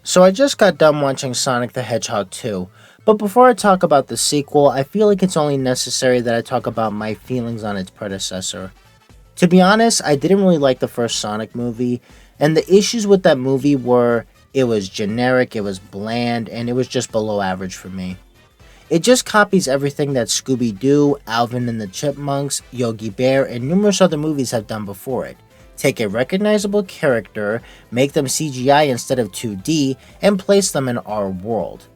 So I just got done watching Sonic the Hedgehog 2, but before I talk about the sequel, I feel like it's only necessary that I talk about my feelings on its predecessor. To be honest, I didn't really like the first Sonic movie, and the issues with that movie were it was generic, it was bland, and it was just below average for me. It just copies everything that Scooby-Doo, Alvin and the Chipmunks, Yogi Bear, and numerous other movies have done before it. Take a recognizable character, make them CGI instead of 2D, and place them in our world.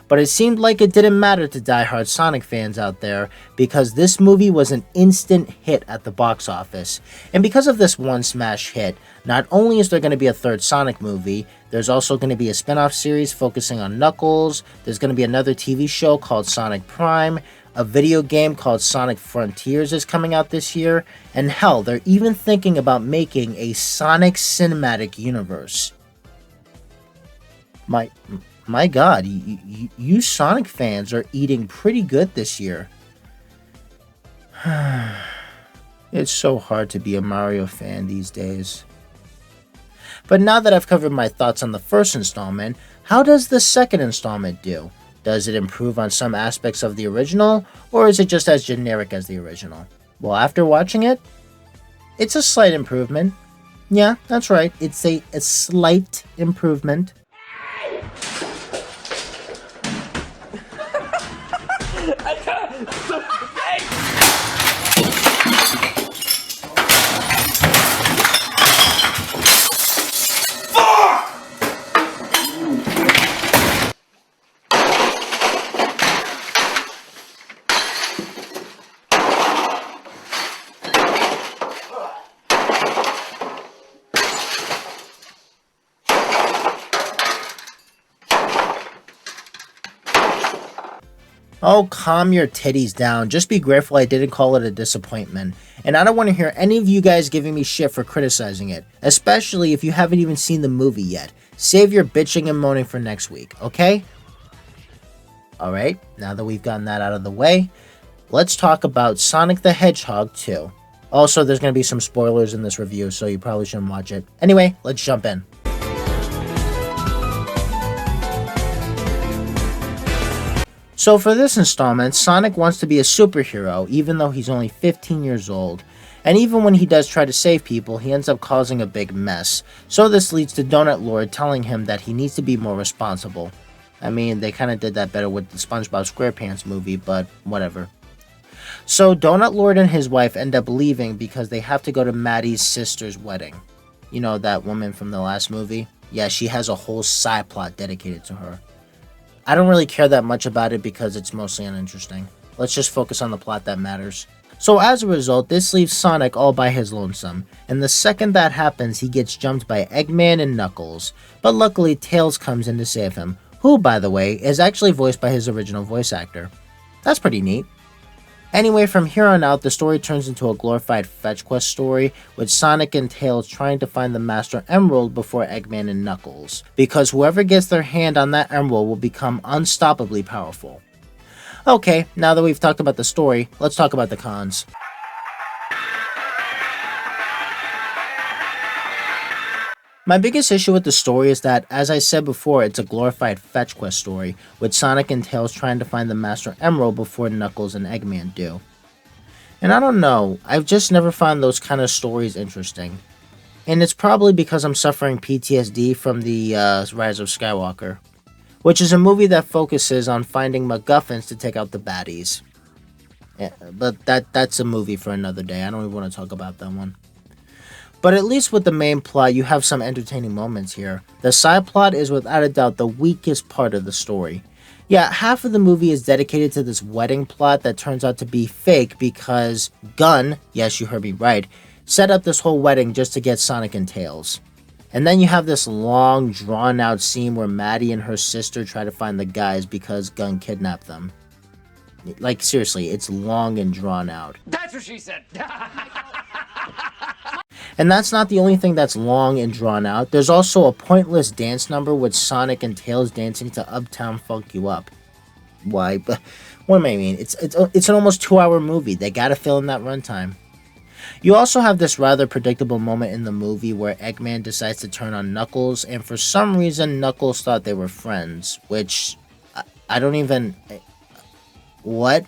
But it seemed like it didn't matter to die-hard Sonic fans out there because this movie was an instant hit at the box office. And because of this one smash hit, not only is there going to be a third Sonic movie, there's also going to be a spin-off series focusing on Knuckles, there's going to be another TV show called Sonic Prime, a video game called Sonic Frontiers is coming out this year, and hell, they're even thinking about making a Sonic cinematic universe. My god, you Sonic fans are eating pretty good this year. It's so hard to be a Mario fan these days. But now that I've covered my thoughts on the first installment, how does the second installment do? Does it improve on some aspects of the original, or is it just as generic as the original? Well, after watching it, it's a slight improvement. Yeah, that's right, it's a slight improvement. Oh, calm your titties down. Just be grateful I didn't call it a disappointment. And I don't want to hear any of you guys giving me shit for criticizing it, especially if you haven't even seen the movie yet. Save your bitching and moaning for next week, okay? Alright, now that we've gotten that out of the way, let's talk about Sonic the Hedgehog 2. Also, there's going to be some spoilers in this review, so you probably shouldn't watch it. Anyway, let's jump in. So for this installment, Sonic wants to be a superhero even though he's only 15 years old. And even when he does try to save people, he ends up causing a big mess. So this leads to Donut Lord telling him that he needs to be more responsible. I mean, they kind of did that better with the SpongeBob SquarePants movie, but whatever. So Donut Lord and his wife end up leaving because they have to go to Maddie's sister's wedding. You know, that woman from the last movie? Yeah, she has a whole side plot dedicated to her. I don't really care that much about it because it's mostly uninteresting. Let's just focus on the plot that matters. So as a result, this leaves Sonic all by his lonesome, and the second that happens, he gets jumped by Eggman and Knuckles. But luckily, Tails comes in to save him, who, by the way, is actually voiced by his original voice actor. That's pretty neat. Anyway, from here on out, the story turns into a glorified fetch quest story, with Sonic and Tails trying to find the Master Emerald before Eggman and Knuckles, because whoever gets their hand on that emerald will become unstoppably powerful. Okay, now that we've talked about the story, let's talk about the cons. My biggest issue with the story is that, as I said before, it's a glorified fetch quest story, with Sonic and Tails trying to find the Master Emerald before Knuckles and Eggman do. And I don't know, I've just never found those kind of stories interesting. And it's probably because I'm suffering PTSD from the Rise of Skywalker, which is a movie that focuses on finding MacGuffins to take out the baddies. Yeah, but that's a movie for another day, I don't even want to talk about that one. But at least with the main plot, you have some entertaining moments here. The side plot is without a doubt the weakest part of the story. Yeah, half of the movie is dedicated to this wedding plot that turns out to be fake because Gunn, yes you heard me right, set up this whole wedding just to get Sonic and Tails. And then you have this long, drawn-out scene where Maddie and her sister try to find the guys because Gunn kidnapped them. Like, seriously, it's long and drawn out. That's what she said! And that's not the only thing that's long and drawn out. There's also a pointless dance number with Sonic and Tails dancing to Uptown Funk You Up. Why? But what do I mean? It's an almost 2-hour movie. They gotta fill in that runtime. You also have this rather predictable moment in the movie where Eggman decides to turn on Knuckles, and for some reason, Knuckles thought they were friends, which I don't even. What?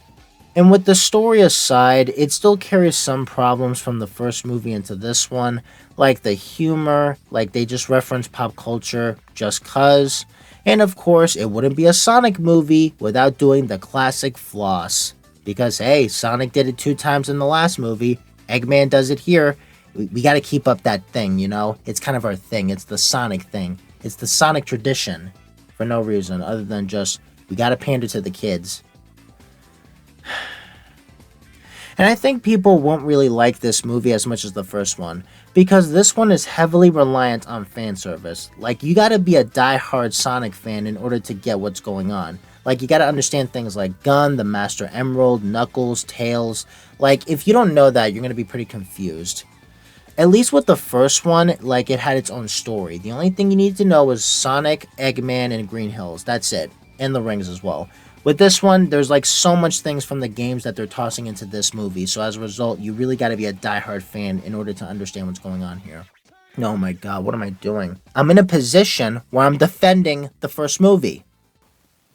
And with the story aside, it still carries some problems from the first movie into this one, like the humor, like they just reference pop culture just cuz. And of course, it wouldn't be a Sonic movie without doing the classic floss. Because hey, Sonic did it 2 times in the last movie, Eggman does it here. We gotta keep up that thing, you know? It's kind of our thing, it's the Sonic thing. It's the Sonic tradition. For no reason other than just, we gotta pander to the kids. And I think people won't really like this movie as much as the first one, because this one is heavily reliant on fan service. Like, you gotta be a die-hard Sonic fan in order to get what's going on. Like, you gotta understand things like Gun, the Master Emerald, Knuckles, Tails. Like, if you don't know that, you're gonna be pretty confused. At least with the first one, like, it had its own story. The only thing you need to know was Sonic, Eggman, and Green Hills. That's it. And the rings as well. With this one, there's like so much things from the games that they're tossing into this movie, so as a result, you really gotta be a diehard fan in order to understand what's going on here. Oh my god, what am I doing? I'm in a position where I'm defending the first movie.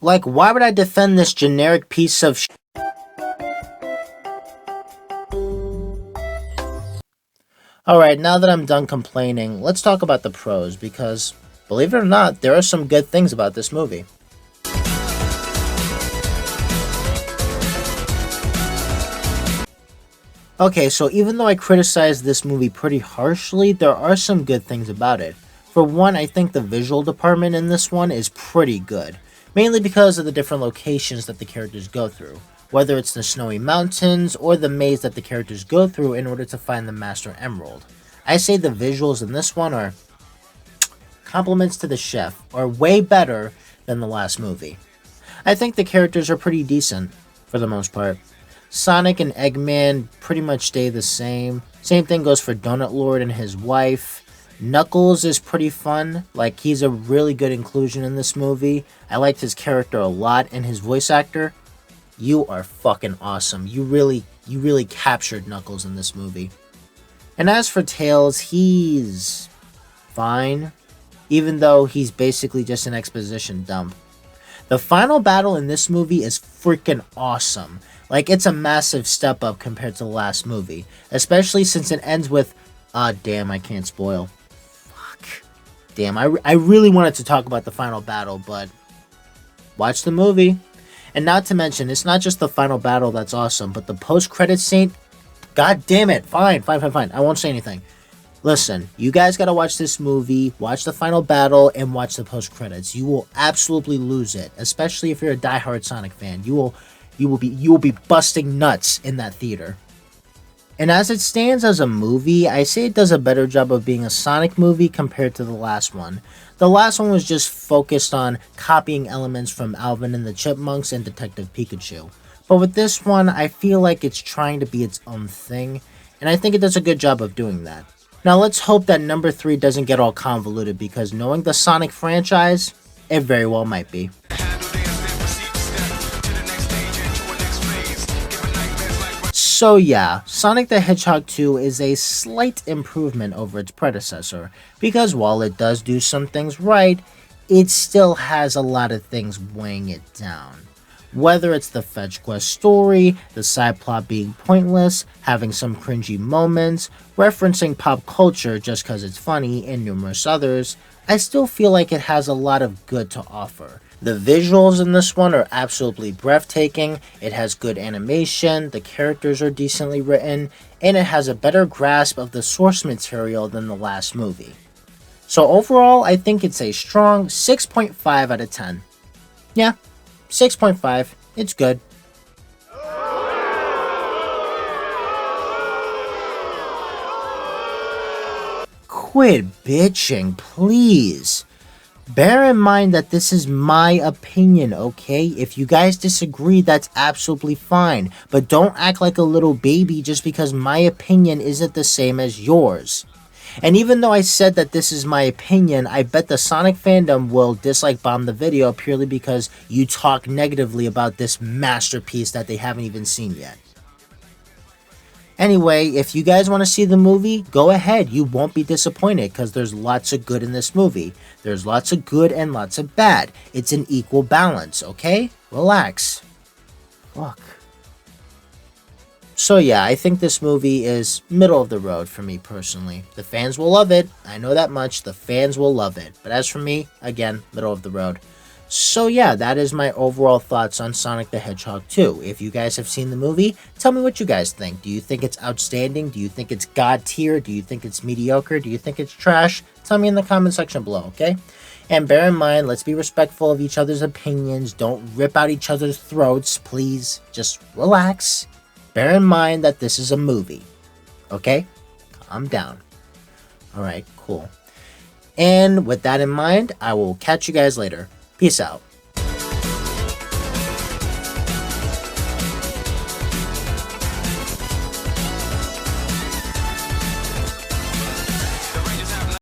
Like, why would I defend this generic piece of sh**? Alright, now that I'm done complaining, let's talk about the pros, because, believe it or not, there are some good things about this movie. Okay, so even though I criticized this movie pretty harshly, there are some good things about it. For one, I think the visual department in this one is pretty good, mainly because of the different locations that the characters go through, whether it's the snowy mountains or the maze that the characters go through in order to find the Master Emerald. I say the visuals in this one are compliments to the chef, are way better than the last movie. I think the characters are pretty decent, for the most part. Sonic and Eggman pretty much stay the same. Same thing goes for Donut Lord and his wife. Knuckles is pretty fun. Like, he's a really good inclusion in this movie. I liked his character a lot, and his voice actor, you are fucking awesome. You really captured Knuckles in this movie. And as for Tails, he's fine, even though he's basically just an exposition dump. The final battle in this movie is freaking awesome. Like, it's a massive step up compared to the last movie. Especially since it ends with... damn, I can't spoil. Fuck. Damn, I really wanted to talk about the final battle, but... watch the movie. And not to mention, it's not just the final battle that's awesome, but the post-credits scene... God damn it. Fine. I won't say anything. Listen, you guys gotta watch this movie, watch the final battle, and watch the post-credits. You will absolutely lose it. Especially if you're a diehard Sonic fan. You will be busting nuts in that theater. And as it stands as a movie, I say it does a better job of being a Sonic movie compared to the last one. The last one was just focused on copying elements from Alvin and the Chipmunks and Detective Pikachu. But with this one, I feel like it's trying to be its own thing, and I think it does a good job of doing that. Now let's hope that number 3 doesn't get all convoluted, because knowing the Sonic franchise, it very well might be. So yeah, Sonic the Hedgehog 2 is a slight improvement over its predecessor, because while it does do some things right, it still has a lot of things weighing it down. Whether it's the fetch quest story, the side plot being pointless, having some cringy moments, referencing pop culture just cause it's funny, and numerous others, I still feel like it has a lot of good to offer. The visuals in this one are absolutely breathtaking, it has good animation, the characters are decently written, and it has a better grasp of the source material than the last movie. So overall, I think it's a strong 6.5 out of 10. Yeah, 6.5, it's good. Quit bitching, please. Bear in mind that this is my opinion, okay? If you guys disagree, that's absolutely fine. But don't act like a little baby just because my opinion isn't the same as yours. And even though I said that this is my opinion, I bet the Sonic fandom will dislike bomb the video purely because you talk negatively about this masterpiece that they haven't even seen yet. Anyway, if you guys want to see the movie, go ahead. You won't be disappointed because there's lots of good in this movie. There's lots of good and lots of bad. It's an equal balance, okay? Relax. Fuck. So yeah, I think this movie is middle of the road for me personally. The fans will love it. I know that much. The fans will love it. But as for me, again, middle of the road. So yeah, that is my overall thoughts on Sonic the Hedgehog 2. If you guys have seen the movie, tell me what you guys think. Do you think it's outstanding? Do you think it's god tier? Do you think it's mediocre? Do you think it's trash? Tell me in the comment section below, okay? And bear in mind, let's be respectful of each other's opinions. Don't rip out each other's throats, please. Just relax. Bear in mind that this is a movie, okay? Calm down. Alright, cool. And with that in mind, I will catch you guys later. Peace out.